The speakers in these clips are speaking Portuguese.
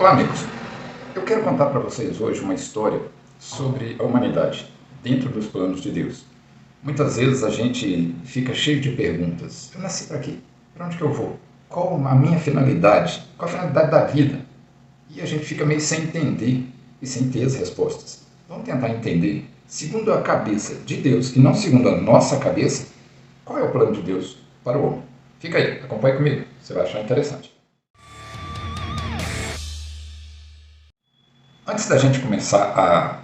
Olá, amigos. Eu quero contar para vocês hoje uma história sobre a humanidade dentro dos planos de Deus. Muitas vezes a gente fica cheio de perguntas. Eu nasci para quê? Para onde que eu vou? Qual a minha finalidade? Qual a finalidade da vida? E a gente fica meio sem entender e sem ter as respostas. Vamos tentar entender, segundo a cabeça de Deus e não segundo a nossa cabeça, qual é o plano de Deus para o homem. Fica aí, acompanhe comigo, você vai achar interessante. Antes da gente começar a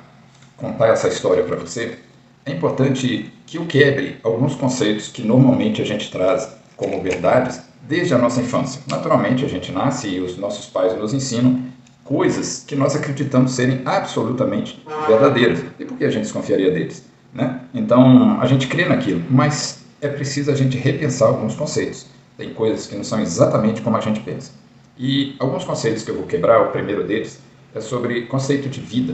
contar essa história para você, é importante que eu quebre alguns conceitos que normalmente a gente traz como verdades desde a nossa infância. Naturalmente, a gente nasce e os nossos pais nos ensinam coisas que nós acreditamos serem absolutamente verdadeiras. E por que a gente desconfiaria deles, né? Então, a gente crê naquilo, mas é preciso a gente repensar alguns conceitos. Tem coisas que não são exatamente como a gente pensa. E alguns conceitos que eu vou quebrar, o primeiro deles, é sobre conceito de vida.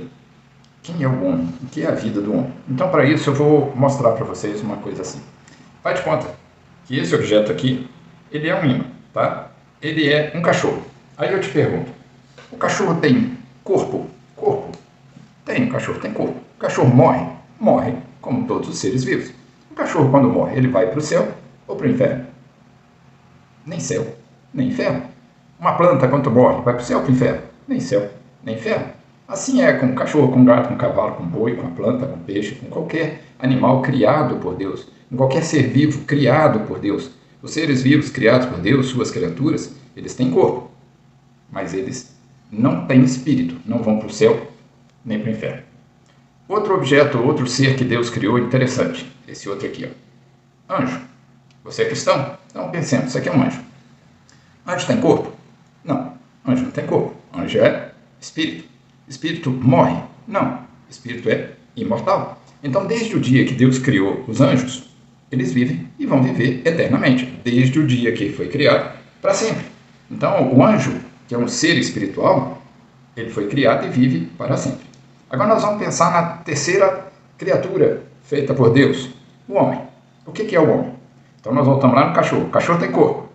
Quem é o homem? O que é a vida do homem? Então, para isso, eu vou mostrar para vocês uma coisa assim. Faz de conta que esse objeto aqui, ele é um imã, tá? Ele é um cachorro. Aí eu te pergunto, o cachorro tem corpo? Corpo? Tem, o cachorro tem corpo. O cachorro morre? Morre, como todos os seres vivos. O cachorro, quando morre, ele vai para o céu ou para o inferno? Nem céu, nem inferno. Uma planta, quando morre, vai para o céu ou para o inferno? Nem céu, nem inferno. Assim é com cachorro, com gato, com cavalo, com boi, com a planta, com peixe, com qualquer animal criado por Deus, com qualquer ser vivo criado por Deus. Os seres vivos criados por Deus, suas criaturas, eles têm corpo, mas eles não têm espírito, não vão para o céu nem para o inferno. Outro objeto, outro ser que Deus criou interessante, esse outro aqui, ó. Anjo. Você é cristão? Então pensemos, isso aqui é um anjo. Anjo tem corpo? Não, anjo não tem corpo. Anjo é espírito. Espírito morre? Não, espírito é imortal. Então, desde o dia que Deus criou os anjos, eles vivem e vão viver eternamente, desde o dia que foi criado para sempre. Então, o anjo, que é um ser espiritual, ele foi criado e vive para sempre. Agora nós vamos pensar na terceira criatura feita por Deus, o homem. O que é o homem? Então nós voltamos lá no cachorro. O cachorro tem corpo.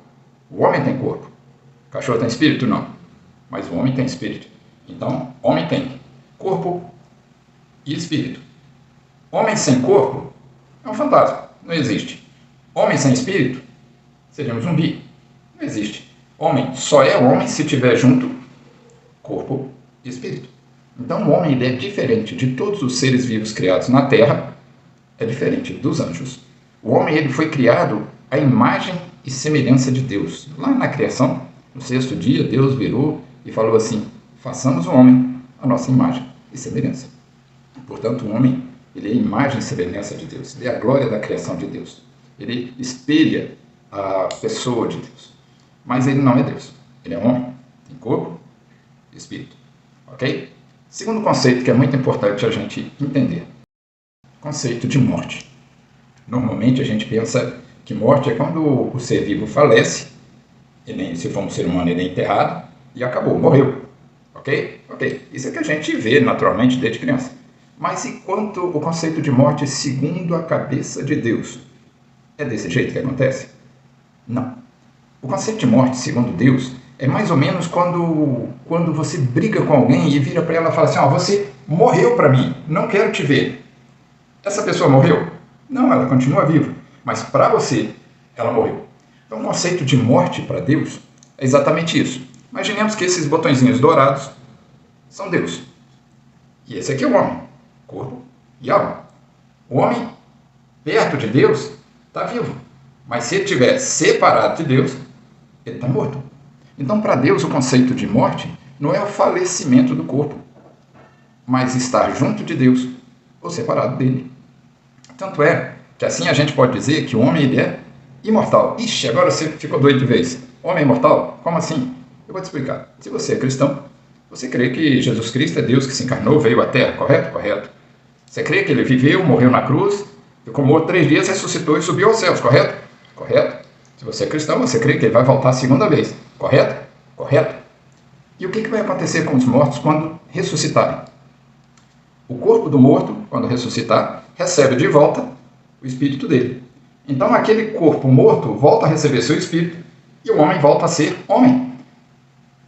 O homem tem corpo. O cachorro tem espírito? Não. Mas o homem tem espírito. Então, homem tem corpo e espírito. Homem sem corpo é um fantasma. Não existe. Homem sem espírito seria um zumbi. Não existe. Homem só é homem se tiver junto corpo e espírito. Então, o homem ele é diferente de todos os seres vivos criados na Terra, é diferente dos anjos. O homem ele foi criado à imagem e semelhança de Deus. Lá na criação, no sexto dia, Deus virou e falou assim: façamos o homem a nossa imagem e semelhança. Portanto, o homem ele é a imagem e semelhança de Deus. Ele é a glória da criação de Deus. Ele espelha a pessoa de Deus. Mas ele não é Deus. Ele é um homem. Tem corpo e espírito. Ok? Segundo conceito que é muito importante a gente entender. Conceito de morte. Normalmente a gente pensa que morte é quando o ser vivo falece, ele, se for um ser humano, ele é enterrado e acabou, morreu. Ok? Ok. Isso é que a gente vê naturalmente desde criança. Mas e quanto o conceito de morte segundo a cabeça de Deus? É desse jeito que acontece? Não. O conceito de morte segundo Deus é mais ou menos quando você briga com alguém e vira para ela e fala assim: você morreu para mim, não quero te ver. Essa pessoa morreu? Não, ela continua viva, mas para você, ela morreu. Então, o conceito de morte para Deus é exatamente isso. Imaginemos que esses botõezinhos dourados são Deus. E esse aqui é o homem, corpo e alma. O homem, perto de Deus, está vivo. Mas se ele estiver separado de Deus, ele está morto. Então, para Deus, o conceito de morte não é o falecimento do corpo, mas estar junto de Deus ou separado dele. Tanto é que assim a gente pode dizer que o homem ele é imortal. Ixi, agora você ficou doido de vez. Homem é imortal? Como assim? Eu vou te explicar. Se você é cristão, você crê que Jesus Cristo é Deus que se encarnou, veio à Terra, correto? Correto. Você crê que ele viveu, morreu na cruz, ficou morto 3 dias, ressuscitou e subiu aos céus, correto? Correto. Se você é cristão, você crê que ele vai voltar a segunda vez, correto? Correto. E o que vai acontecer com os mortos quando ressuscitarem? O corpo do morto, quando ressuscitar, recebe de volta o espírito dele. Então, aquele corpo morto volta a receber seu espírito e o homem volta a ser homem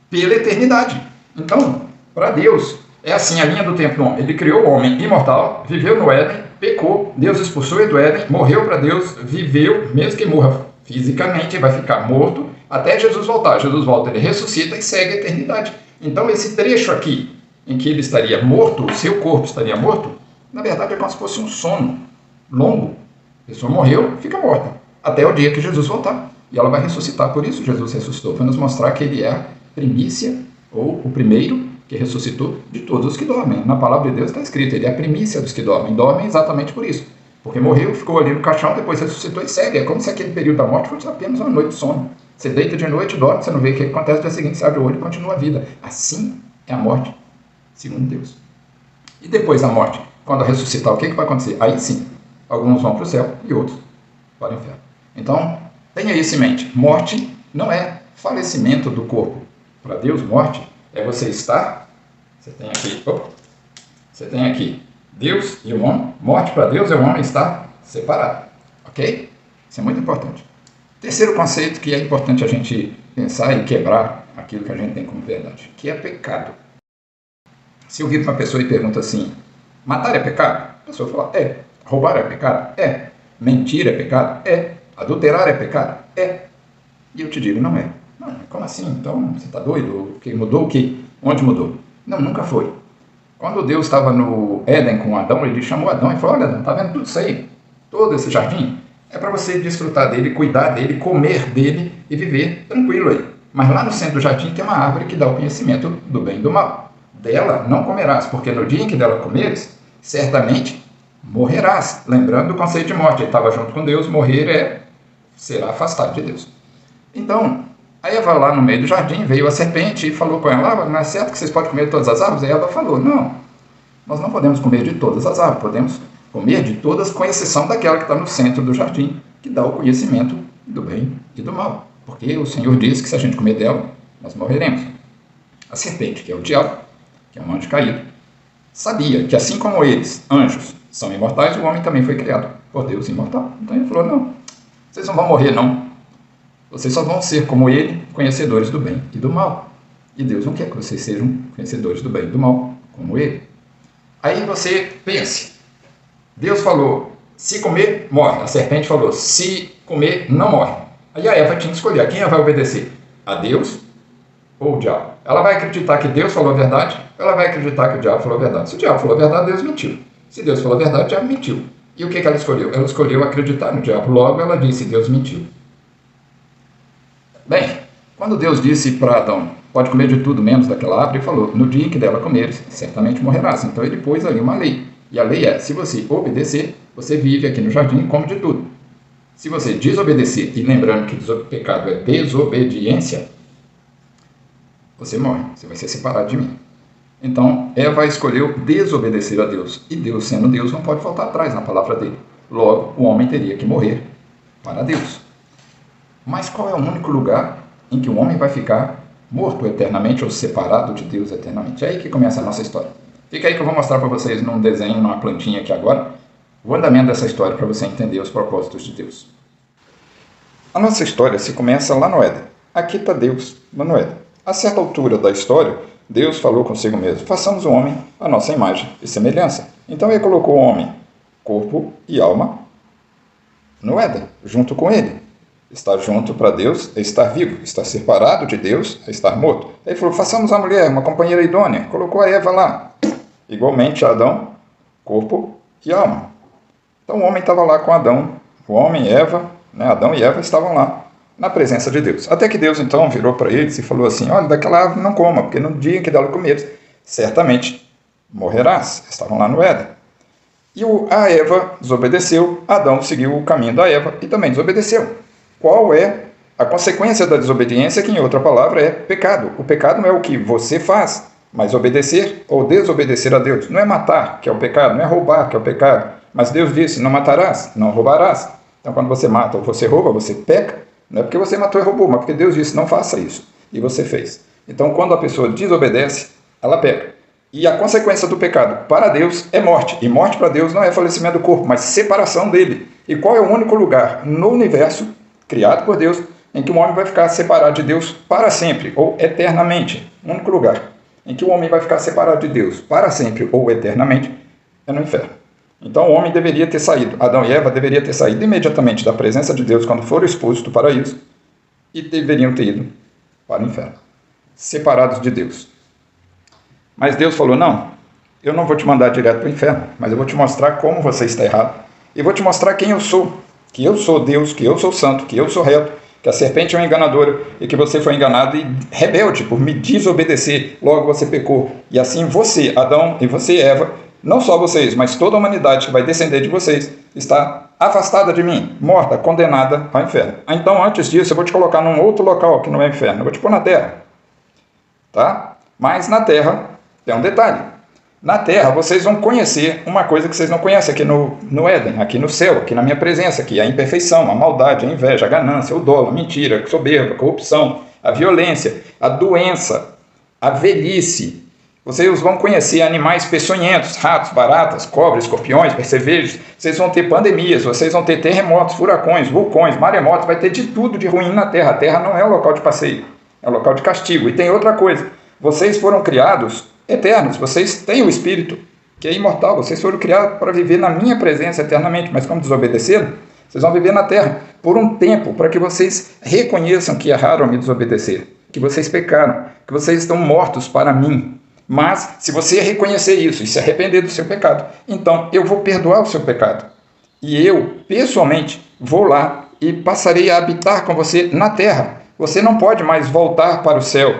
pela eternidade. Então, para Deus, é assim a linha do tempo do homem. Ele criou o homem imortal, viveu no Éden, pecou, Deus expulsou ele do Éden, morreu para Deus, viveu, mesmo que morra fisicamente, vai ficar morto, até Jesus voltar. Jesus volta, ele ressuscita e segue a eternidade. Então, esse trecho aqui, em que ele estaria morto, o seu corpo estaria morto, na verdade é como se fosse um sono longo. A pessoa morreu, fica morta, até o dia que Jesus voltar. E ela vai ressuscitar. Por isso Jesus ressuscitou, para nos mostrar que ele é a primícia, ou o primeiro que ressuscitou de todos os que dormem. Na palavra de Deus está escrito, ele é a primícia dos que dormem. Dormem exatamente por isso. Porque morreu, ficou ali no caixão, depois ressuscitou e segue. É como se aquele período da morte fosse apenas uma noite de sono. Você deita de noite, dorme, você não vê o que acontece, no dia seguinte você abre o olho e continua a vida. Assim é a morte, segundo Deus. E depois da morte, quando ressuscitar, o que vai acontecer? Aí sim, alguns vão para o céu e outros para o inferno. Então, tenha isso em mente. Morte não é falecimento do corpo. Para Deus, morte é você estar... Você tem aqui Deus e o homem. Morte para Deus é o homem estar separado. Ok? Isso é muito importante. Terceiro conceito que é importante a gente pensar e quebrar aquilo que a gente tem como verdade, que é pecado. Se eu vir para uma pessoa e pergunto assim, matar é pecado? A pessoa fala, é. Roubar é pecado? É. Mentir é pecado? É. Adulterar é pecado? É. E eu te digo, não é. Não, como assim? Então, você está doido? Que mudou o quê? Onde mudou? Não, nunca foi. Quando Deus estava no Éden com Adão, ele chamou Adão e falou, olha, Adão, está vendo tudo isso aí? Todo esse jardim? É para você desfrutar dele, cuidar dele, comer dele e viver tranquilo aí. Mas lá no centro do jardim tem uma árvore que dá o conhecimento do bem e do mal. Dela não comerás, porque no dia em que dela comeres, certamente morrerás. Lembrando do conceito de morte, ele estava junto com Deus, morrer será afastado de Deus. Então, a Eva lá no meio do jardim, veio a serpente e falou com ela, não é certo que vocês podem comer de todas as árvores? A Eva falou, não, nós não podemos comer de todas as árvores, podemos comer de todas, com exceção daquela que está no centro do jardim, que dá o conhecimento do bem e do mal. Porque o Senhor disse que se a gente comer dela, nós morreremos. A serpente, que é o diabo, que é um anjo caído, sabia que assim como eles, anjos, são imortais, o homem também foi criado por Deus imortal. Então ele falou, não, vocês não vão morrer não. Vocês só vão ser como ele, conhecedores do bem e do mal. E Deus não quer que vocês sejam conhecedores do bem e do mal, como ele. Aí você pense, Deus falou, se comer, morre. A serpente falou, se comer, não morre. Aí a Eva tinha que escolher, a quem ela vai obedecer? A Deus ou o diabo? Ela vai acreditar que Deus falou a verdade, ou ela vai acreditar que o diabo falou a verdade? Se o diabo falou a verdade, Deus mentiu. Se Deus falou a verdade, o diabo mentiu. E o que ela escolheu? Ela escolheu acreditar no diabo. Logo, ela disse, Deus mentiu. Bem, quando Deus disse para Adão, pode comer de tudo menos daquela árvore, ele falou, no dia em que dela comeres, certamente morrerás. Então ele pôs ali uma lei. E a lei é, se você obedecer, você vive aqui no jardim e come de tudo. Se você desobedecer, e lembrando que pecado é desobediência, você morre, você vai ser separado de mim. Então, Eva escolheu desobedecer a Deus. E Deus, sendo Deus, não pode voltar atrás na palavra dele. Logo, o homem teria que morrer para Deus. Mas qual é o único lugar em que o homem vai ficar morto eternamente ou separado de Deus eternamente? É aí que começa a nossa história. Fica aí que eu vou mostrar para vocês num desenho, numa plantinha aqui agora, o andamento dessa história para você entender os propósitos de Deus. A nossa história se começa lá no Éden. Aqui está Deus, lá no Éden. A certa altura da história, Deus falou consigo mesmo, façamos o homem a nossa imagem e semelhança. Então ele colocou o homem, corpo e alma, no Éden, junto com ele. Estar junto para Deus é estar vivo, estar separado de Deus é estar morto. Ele falou, façamos a mulher, uma companheira idônea. Colocou a Eva lá. Igualmente Adão, corpo e alma. Então o homem estava lá com Adão. O homem e Eva, Adão e Eva estavam lá, na presença de Deus. Até que Deus então virou para eles e falou assim, olha, daquela árvore não coma, porque no dia em que dela comeres, certamente morrerás. Estavam lá no Éden. E a Eva desobedeceu, Adão seguiu o caminho da Eva e também desobedeceu. Qual é a consequência da desobediência, que em outra palavra é pecado. O pecado não é o que você faz, mas obedecer ou desobedecer a Deus. Não é matar, que é o pecado, não é roubar, que é o pecado. Mas Deus disse, não matarás, não roubarás. Então quando você mata ou você rouba, você peca. Não é porque você matou e roubou, mas porque Deus disse, não faça isso. E você fez. Então quando a pessoa desobedece, ela peca. E a consequência do pecado para Deus é morte. E morte para Deus não é falecimento do corpo, mas separação dele. E qual é o único lugar no universo criado por Deus, em que o homem vai ficar separado de Deus para sempre, ou eternamente. O único lugar em que o homem vai ficar separado de Deus para sempre ou eternamente, é no inferno. Então o homem deveria ter saído, Adão e Eva deveriam ter saído imediatamente da presença de Deus quando foram expulsos do paraíso e deveriam ter ido para o inferno, separados de Deus. Mas Deus falou, não, eu não vou te mandar direto para o inferno, mas eu vou te mostrar como você está errado e vou te mostrar quem eu sou, que eu sou Deus, que eu sou santo, que eu sou reto, que a serpente é uma enganadora e que você foi enganado e rebelde por me desobedecer, logo você pecou. E assim você, Adão, e você, Eva, não só vocês, mas toda a humanidade que vai descender de vocês, está afastada de mim, morta, condenada ao inferno. Então, antes disso, eu vou te colocar num outro local que não é inferno, eu vou te pôr na terra. Tá? Mas na terra tem um detalhe. Na terra vocês vão conhecer uma coisa que vocês não conhecem aqui no Éden, aqui no céu, aqui na minha presença, que é a imperfeição, a maldade, a inveja, a ganância, o dolo, a mentira, a soberba, a corrupção, a violência, a doença, a velhice. Vocês vão conhecer animais peçonhentos, ratos, baratas, cobras, escorpiões, percevejos. Vocês vão ter pandemias, vocês vão ter terremotos, furacões, vulcões, maremotos, vai ter de tudo de ruim na terra. A terra não é um local de passeio, é um local de castigo. E tem outra coisa, vocês foram criados eternos, vocês têm o Espírito, que é imortal, vocês foram criados para viver na minha presença eternamente, mas como desobedeceram, vocês vão viver na terra por um tempo, para que vocês reconheçam que erraram ao me desobedecer, que vocês pecaram, que vocês estão mortos para mim. Mas, se você reconhecer isso e se arrepender do seu pecado, então eu vou perdoar o seu pecado. E eu, pessoalmente, vou lá e passarei a habitar com você na terra. Você não pode mais voltar para o céu,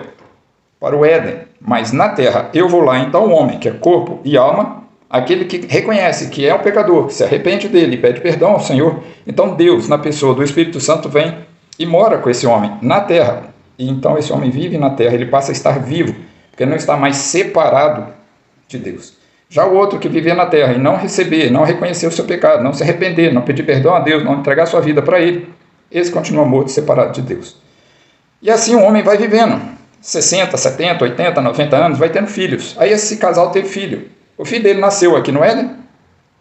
para o Éden, mas na terra eu vou lá. Então o homem, que é corpo e alma, aquele que reconhece que é um pecador, que se arrepende dele e pede perdão ao Senhor, então Deus, na pessoa do Espírito Santo, vem e mora com esse homem na terra. E então esse homem vive na terra, ele passa a estar vivo, porque não está mais separado de Deus. Já o outro que viver na terra e não receber, não reconhecer o seu pecado, não se arrepender, não pedir perdão a Deus, não entregar sua vida para ele, esse continua morto, separado de Deus. E assim o homem vai vivendo, 60, 70, 80, 90 anos, vai tendo filhos. Aí esse casal teve filho. O filho dele nasceu aqui no Éden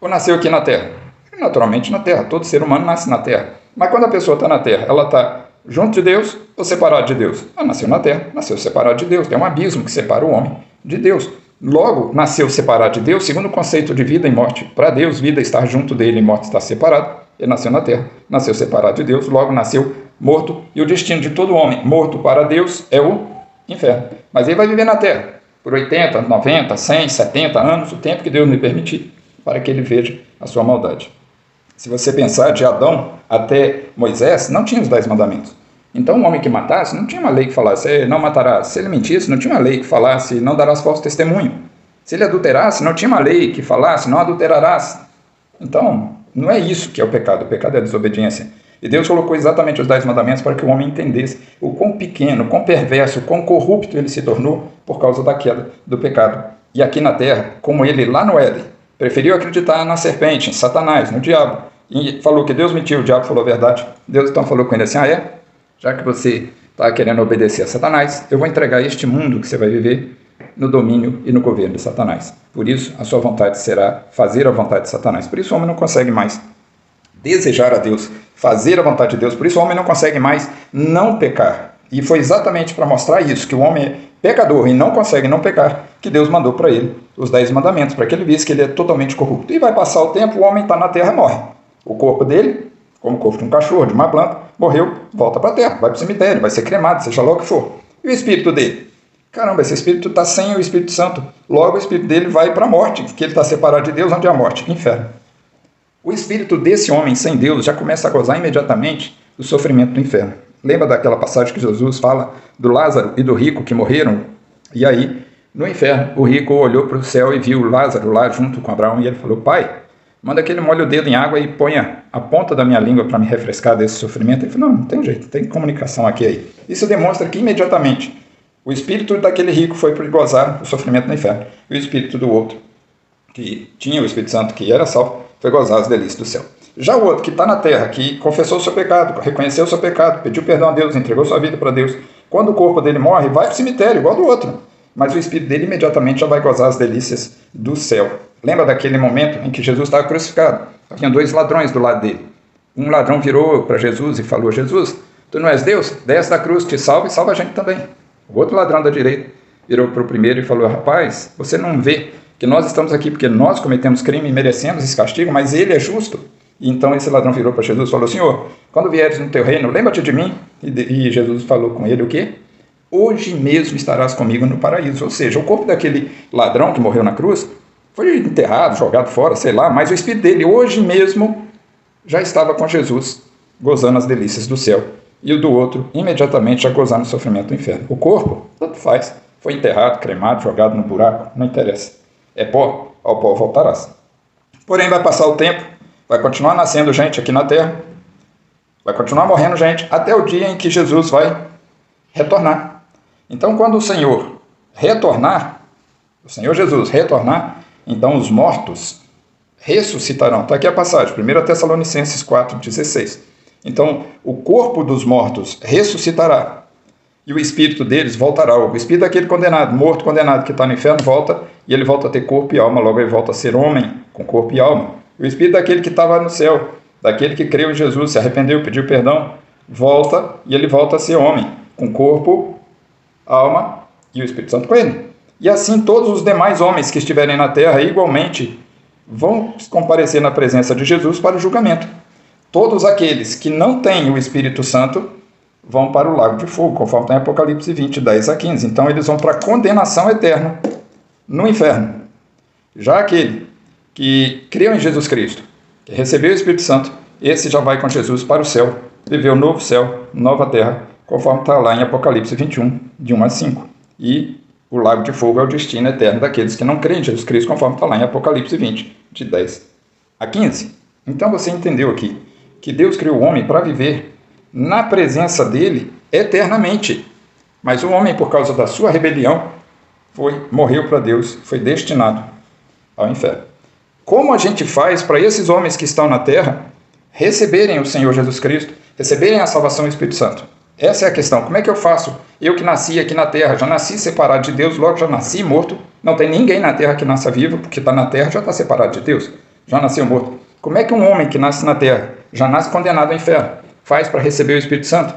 ou nasceu aqui na terra? Naturalmente na terra, todo ser humano nasce na terra. Mas quando a pessoa está na terra, ela está junto de Deus ou separado de Deus? Ela nasceu na terra, nasceu separado de Deus. Tem um abismo que separa o homem de Deus. Logo, nasceu separado de Deus, segundo o conceito de vida e morte. Para Deus, vida é estar junto dele e morte estar separado. Ele nasceu na terra, nasceu separado de Deus, logo nasceu morto. E o destino de todo homem morto para Deus é o inferno. Mas ele vai viver na terra por 80, 90, 100, 70 anos, o tempo que Deus lhe permitir, para que ele veja a sua maldade. Se você pensar, de Adão até Moisés, não tinha os 10 mandamentos. Então, um homem que matasse, não tinha uma lei que falasse, não matarás. Se ele mentisse, não tinha uma lei que falasse, não darás falso testemunho. Se ele adulterasse, não tinha uma lei que falasse, não adulterarás. Então, não é isso que é o pecado é a desobediência. E Deus colocou exatamente os 10 mandamentos para que o homem entendesse o quão pequeno, quão perverso, quão corrupto ele se tornou por causa da queda do pecado. E aqui na terra, como ele lá no Éden, preferiu acreditar na serpente, em Satanás, no diabo, e falou que Deus mentiu, o diabo falou a verdade. Deus então falou com ele assim, já que você está querendo obedecer a Satanás, eu vou entregar este mundo que você vai viver no domínio e no governo de Satanás. Por isso, a sua vontade será fazer a vontade de Satanás. Por isso o homem não consegue mais desejar a Deus, fazer a vontade de Deus. Por isso o homem não consegue mais não pecar. E foi exatamente para mostrar isso, que o homem é pecador e não consegue não pecar, que Deus mandou para ele os 10 mandamentos, para que ele visse que ele é totalmente corrupto. E vai passar o tempo, o homem está na terra e morre. O corpo dele, como o corpo de um cachorro, de uma planta, morreu, volta para a terra, vai para o cemitério, vai ser cremado, seja lá o que for. E o espírito dele? Caramba, esse espírito está sem o Espírito Santo. Logo o espírito dele vai para a morte, porque ele está separado de Deus. Onde é a morte? Inferno. O espírito desse homem sem Deus já começa a gozar imediatamente do sofrimento do inferno. Lembra daquela passagem que Jesus fala do Lázaro e do rico que morreram? E aí, no inferno, o rico olhou para o céu e viu Lázaro lá junto com Abraão e ele falou, pai, manda que ele molhe o dedo em água e ponha a ponta da minha língua para me refrescar desse sofrimento. Ele falou, não tem jeito, tem comunicação aqui aí. Isso demonstra que imediatamente o espírito daquele rico foi para gozar o sofrimento no inferno. E o espírito do outro, que tinha o Espírito Santo, que era salvo, foi gozar as delícias do céu. Já o outro que está na terra, que confessou o seu pecado, reconheceu o seu pecado, pediu perdão a Deus, entregou sua vida para Deus, quando o corpo dele morre, vai para o cemitério, igual do outro. Mas o espírito dele imediatamente já vai gozar as delícias do céu. Lembra daquele momento em que Jesus estava crucificado? Havia 2 ladrões do lado dele. Um ladrão virou para Jesus e falou, Jesus, tu não és Deus? Desce da cruz, te salva e salva a gente também. O outro ladrão da direita virou para o primeiro e falou: rapaz, você não vê que nós estamos aqui porque nós cometemos crime e merecemos esse castigo, mas ele é justo? E então esse ladrão virou para Jesus e falou: Senhor, quando vieres no teu reino, lembra-te de mim. E Jesus falou com ele o quê? Hoje mesmo estarás comigo no paraíso. Ou seja, o corpo daquele ladrão que morreu na cruz foi enterrado, jogado fora, sei lá, mas o espírito dele hoje mesmo já estava com Jesus, gozando as delícias do céu. E o do outro, imediatamente, já gozando o sofrimento do inferno. O corpo, tanto faz, foi enterrado, cremado, jogado no buraco, não interessa. É pó, ao pó voltarás. Porém, vai passar o tempo, vai continuar nascendo gente aqui na terra, vai continuar morrendo gente, até o dia em que Jesus vai retornar. Então, quando o Senhor retornar, o Senhor Jesus retornar, então os mortos ressuscitarão. Está aqui a passagem, 1 Tessalonicenses 4,16. Então, o corpo dos mortos ressuscitará e o espírito deles voltará. O espírito daquele condenado, morto, condenado, que está no inferno, volta e ele volta a ter corpo e alma, logo ele volta a ser homem com corpo e alma. O espírito daquele que estava no céu, daquele que creu em Jesus, se arrependeu, pediu perdão, volta e ele volta a ser homem com corpo, alma e o Espírito Santo com ele. E assim todos os demais homens que estiverem na terra igualmente vão comparecer na presença de Jesus para o julgamento. Todos aqueles que não têm o Espírito Santo vão para o lago de fogo, conforme está em Apocalipse 20, 10 a 15. Então eles vão para a condenação eterna no inferno. Já aquele que creu em Jesus Cristo, que recebeu o Espírito Santo, esse já vai com Jesus para o céu, viver o novo céu, nova terra, conforme está lá em Apocalipse 21, de 1 a 5. E o lago de fogo é o destino eterno daqueles que não creem em Jesus Cristo, conforme está lá em Apocalipse 20, de 10 a 15. Então você entendeu aqui que Deus criou o homem para viver na presença dele eternamente. Mas o homem, por causa da sua rebelião, morreu para Deus, foi destinado ao inferno. Como a gente faz para esses homens que estão na terra receberem o Senhor Jesus Cristo, receberem a salvação do Espírito Santo? Essa é a questão. Como é que eu faço? Eu que nasci aqui na terra, já nasci separado de Deus, logo já nasci morto. Não tem ninguém na terra que nasça vivo, porque está na terra, já está separado de Deus. Já nasceu morto. Como é que um homem que nasce na terra, já nasce condenado ao inferno, faz para receber o Espírito Santo?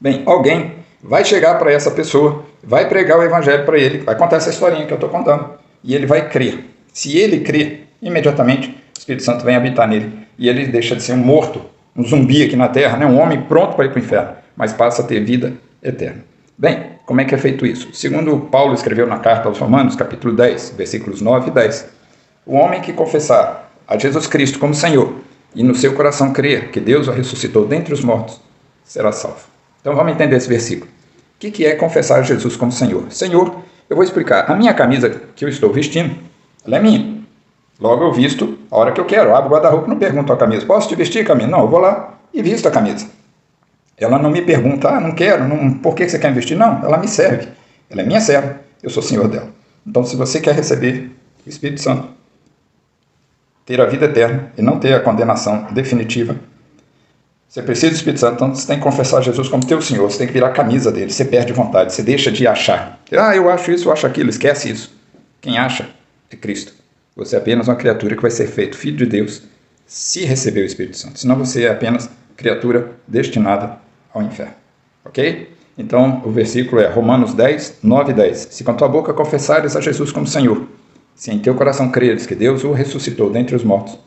Bem, alguém vai chegar para essa pessoa, vai pregar o evangelho para ele, vai contar essa historinha que eu estou contando, e ele vai crer. Se ele crer, imediatamente o Espírito Santo vem habitar nele, e ele deixa de ser um morto, um zumbi aqui na terra, né? Um homem pronto para ir para o inferno, mas passa a ter vida eterna. Bem, como é que é feito isso? Segundo Paulo escreveu na carta aos Romanos, capítulo 10, versículos 9 e 10, o homem que confessar a Jesus Cristo como Senhor e no seu coração crer que Deus o ressuscitou dentre os mortos, será salvo. Então vamos entender esse versículo. O que é confessar Jesus como Senhor? Senhor, eu vou explicar. A minha camisa que eu estou vestindo, ela é minha. Logo eu visto a hora que eu quero. Eu abro o guarda-roupa e não pergunto à camisa: posso te vestir, camisa? Não, eu vou lá e visto a camisa. Ela não me pergunta: não quero, por que você quer me vestir? Não, ela me serve. Ela é minha serva, eu sou senhor dela. Então se você quer receber o Espírito Santo, ter a vida eterna e não ter a condenação definitiva, você precisa do Espírito Santo, então você tem que confessar Jesus como teu Senhor, você tem que virar a camisa dele, você perde vontade, você deixa de achar. Eu acho isso, eu acho aquilo, esquece isso. Quem acha é Cristo. Você é apenas uma criatura que vai ser feito filho de Deus se receber o Espírito Santo. Senão você é apenas criatura destinada ao inferno. Ok? Então o versículo é Romanos 10, 9 e 10. Se com a tua boca confessares a Jesus como Senhor, se em teu coração creres que Deus o ressuscitou dentre os mortos,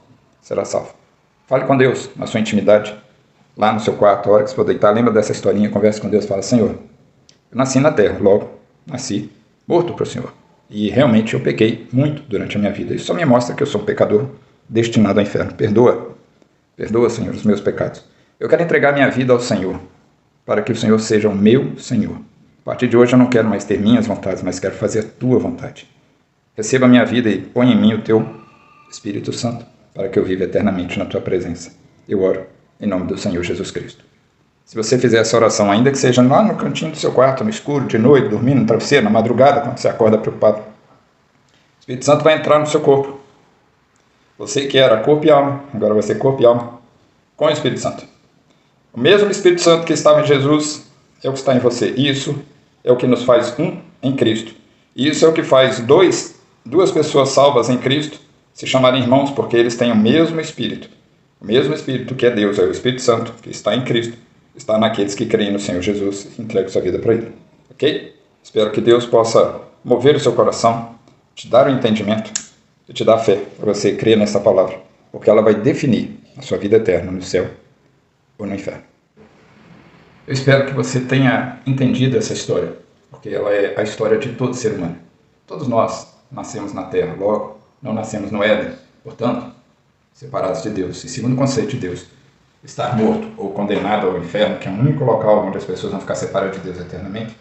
será salvo. Fale com Deus na sua intimidade, lá no seu quarto, a hora que você for deitar, lembra dessa historinha, converse com Deus, fala: Senhor, eu nasci na terra, logo nasci morto para o Senhor. E realmente eu pequei muito durante a minha vida. Isso só me mostra que eu sou um pecador destinado ao inferno. Perdoa, Senhor, os meus pecados. Eu quero entregar minha vida ao Senhor, para que o Senhor seja o meu Senhor. A partir de hoje eu não quero mais ter minhas vontades, mas quero fazer a tua vontade. Receba a minha vida e põe em mim o teu Espírito Santo, para que eu viva eternamente na tua presença. Eu oro em nome do Senhor Jesus Cristo. Se você fizer essa oração, ainda que seja lá no cantinho do seu quarto, no escuro, de noite, dormindo no travesseiro, na madrugada, quando você acorda preocupado, o Espírito Santo vai entrar no seu corpo. Você que era corpo e alma, agora vai ser corpo e alma com o Espírito Santo. O mesmo Espírito Santo que estava em Jesus é o que está em você. Isso é o que nos faz um em Cristo. Isso é o que faz duas pessoas salvas em Cristo se chamarem irmãos, porque eles têm o mesmo Espírito. O mesmo Espírito que é Deus, é o Espírito Santo, que está em Cristo, está naqueles que creem no Senhor Jesus e entregam sua vida para Ele. Ok? Espero que Deus possa mover o seu coração, te dar o entendimento e te dar fé para você crer nessa palavra, porque ela vai definir a sua vida eterna no céu ou no inferno. Eu espero que você tenha entendido essa história, porque ela é a história de todo ser humano. Todos nós nascemos na Terra, logo não nascemos no Éden, portanto, separados de Deus. E segundo o conceito de Deus, estar morto ou condenado ao inferno, que é o único local onde as pessoas vão ficar separadas de Deus eternamente,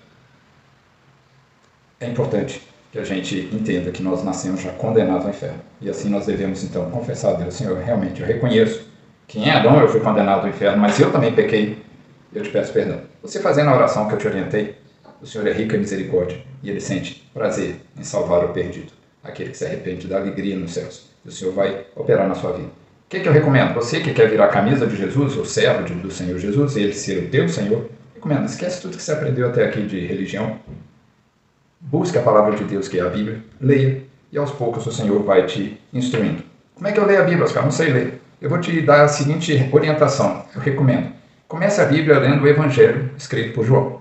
é importante que a gente entenda que nós nascemos já condenados ao inferno. E assim nós devemos então confessar a Deus: Senhor, realmente eu reconheço que em Adão eu fui condenado ao inferno, mas eu também pequei, eu te peço perdão. Você fazendo a oração que eu te orientei, o Senhor é rico em misericórdia e Ele sente prazer em salvar o perdido, aquele que se arrepende, dá alegria nos céus. E o Senhor vai operar na sua vida. O que eu recomendo? Você que quer virar a camisa de Jesus, ou servo do Senhor Jesus, Ele ser o teu Senhor, recomendo, esquece tudo que você aprendeu até aqui de religião. Busque a palavra de Deus, que é a Bíblia, leia, e aos poucos o Senhor vai te instruindo. Como é que eu leio a Bíblia, Oscar? Não sei ler. Eu vou te dar a seguinte orientação, eu recomendo. Comece a Bíblia lendo o Evangelho escrito por João.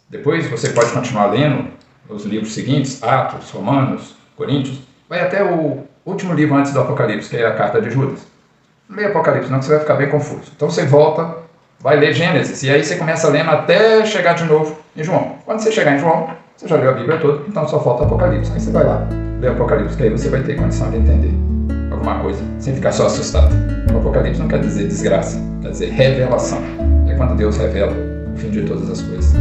Depois você pode continuar lendo os livros seguintes, Atos, Romanos, Coríntios, vai até o último livro antes do Apocalipse, que é a carta de Judas. Não leia Apocalipse, não, que você vai ficar bem confuso. Então você volta, vai ler Gênesis, e aí você começa lendo até chegar de novo em João. Quando você chegar em João, você já leu a Bíblia toda, então só falta Apocalipse. Aí você vai lá, lê Apocalipse, que aí você vai ter condição de entender alguma coisa, sem ficar só assustado. O Apocalipse não quer dizer desgraça, quer dizer revelação. É quando Deus revela o fim de todas as coisas.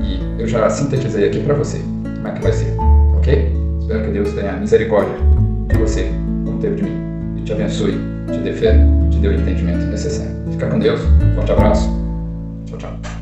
E eu já sintetizei aqui para você como é que vai ser, ok? Espero que Deus tenha misericórdia de você, como teve de mim, e te abençoe, te dê fé, te dê o entendimento necessário. Fica com Deus, forte abraço, tchau, tchau.